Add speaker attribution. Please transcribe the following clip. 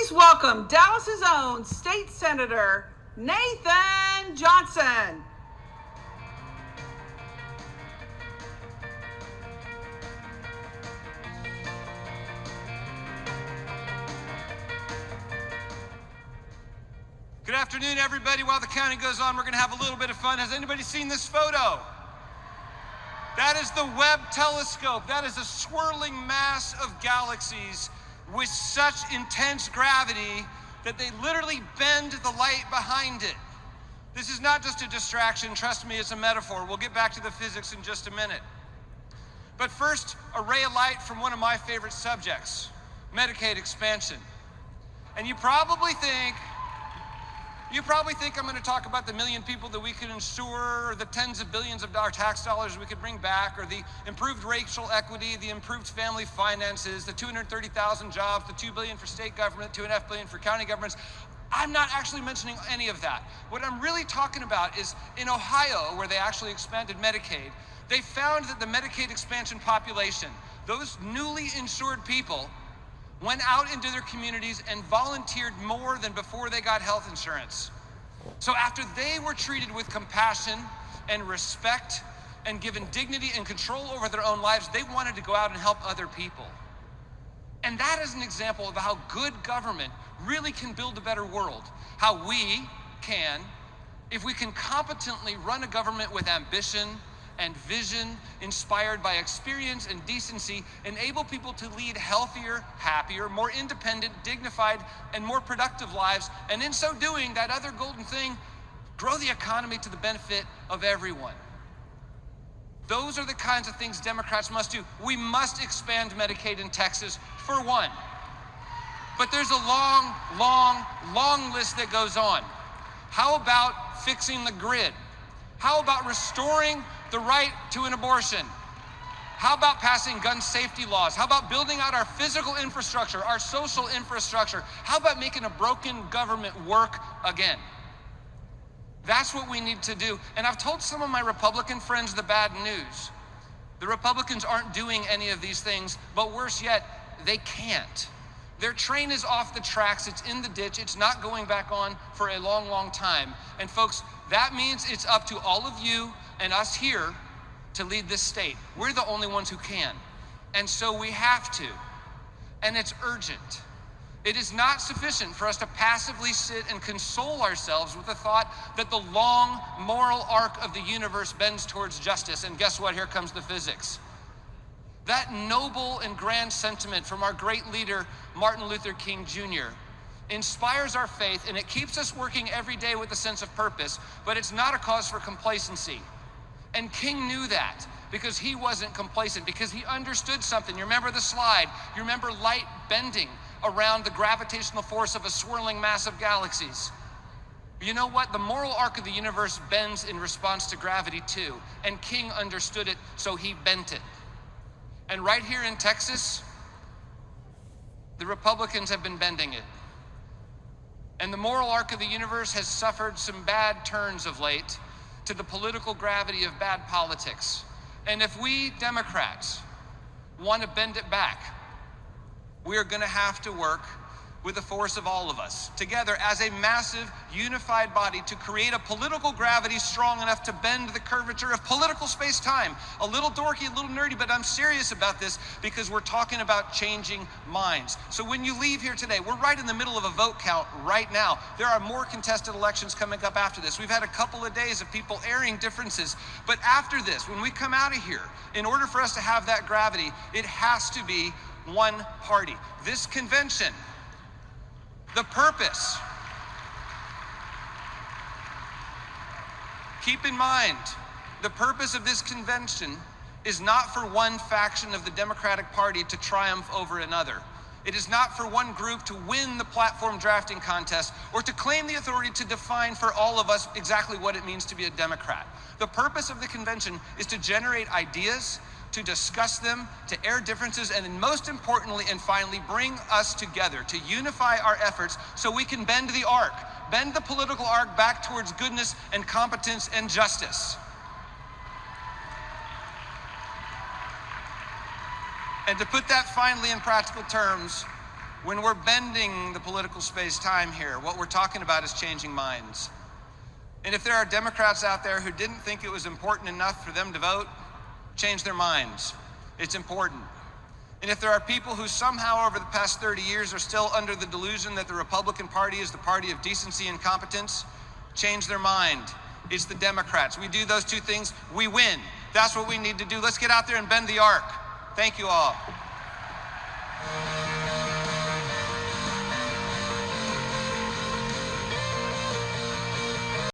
Speaker 1: Please welcome Dallas's own State Senator, Nathan Johnson.
Speaker 2: Good afternoon, everybody. While the counting goes on, we're going to have a little bit of fun. Has anybody seen this photo? That is the Webb telescope. That is a swirling mass of galaxies with such intense gravity that they literally bend the light behind it. This is not just a distraction. Trust me, it's a metaphor. We'll get back to the physics in just a minute. But first, a ray of light from one of my favorite subjects, Medicaid expansion. And you probably think I'm going to talk about the million people that we could insure, or the tens of billions of tax dollars we could bring back, or the improved racial equity, the improved family finances, the 230,000 jobs, the $2 billion for state government, $2.5 billion for county governments. I'm not actually mentioning any of that. What I'm really talking about is in Ohio, where they actually expanded Medicaid, they found that the Medicaid expansion population, those newly insured people, went out into their communities and volunteered more than before they got health insurance. So after they were treated with compassion and respect and given dignity and control over their own lives, they wanted to go out and help other people. And that is an example of how good government really can build a better world. How we can, if we can competently run a government with ambition and vision, inspired by experience and decency, enable people to lead healthier, happier, more independent, dignified, and more productive lives, and in so doing, that other golden thing, grow the economy to the benefit of everyone. Those are the kinds of things Democrats must do. We must expand Medicaid in Texas, for one. But there's a long list that goes on. How about fixing the grid? How about restoring the right to an abortion? How about passing gun safety laws? How about building out our physical infrastructure, our social infrastructure? How about making a broken government work again? That's what we need to do. And I've told some of my Republican friends the bad news. The Republicans aren't doing any of these things, but worse yet, they can't. Their train is off the tracks, it's in the ditch, it's not going back on for a long time. And folks, that means it's up to all of you and us here to lead this state. We're the only ones who can. And so we have to. And it's urgent. It is not sufficient for us to passively sit and console ourselves with the thought that the long moral arc of the universe bends towards justice. And guess what? Here comes the physics. That noble and grand sentiment from our great leader, Martin Luther King Jr., inspires our faith, and it keeps us working every day with a sense of purpose, but it's not a cause for complacency. And King knew that because he wasn't complacent, because he understood something. You remember the slide? You remember light bending around the gravitational force of a swirling mass of galaxies. You know what? The moral arc of the universe bends in response to gravity too, and King understood it, so he bent it. And right here in Texas, the Republicans have been bending it. And the moral arc of the universe has suffered some bad turns of late to the political gravity of bad politics. And if we Democrats want to bend it back, we are going to have to work with the force of all of us, together as a massive, unified body, to create a political gravity strong enough to bend the curvature of political space-time. A little dorky, a little nerdy, but I'm serious about this because we're talking about changing minds. So when you leave here today, we're right in the middle of a vote count right now. There are more contested elections coming up after this. We've had a couple of days of people airing differences, but after this, when we come out of here, in order for us to have that gravity, it has to be one party. This convention, the purpose. Keep in mind, the purpose of this convention is not for one faction of the Democratic Party to triumph over another. It is not for one group to win the platform drafting contest or to claim the authority to define for all of us exactly what it means to be a Democrat. The purpose of the convention is to generate ideas, to discuss them, to air differences, and then most importantly and finally, bring us together, to unify our efforts so we can bend the arc, bend the political arc back towards goodness and competence and justice. And to put that finally in practical terms, When we're bending the political space-time here, what we're talking about is changing minds. And if there are Democrats out there who didn't think it was important enough for them to vote, change their minds. It's important. And if there are people who somehow over the past 30 years are still under the delusion that the Republican Party is the party of decency and competence, change their mind. It's the Democrats. We do those two things, we win. That's what we need to do. Let's get out there and bend the arc. Thank you all.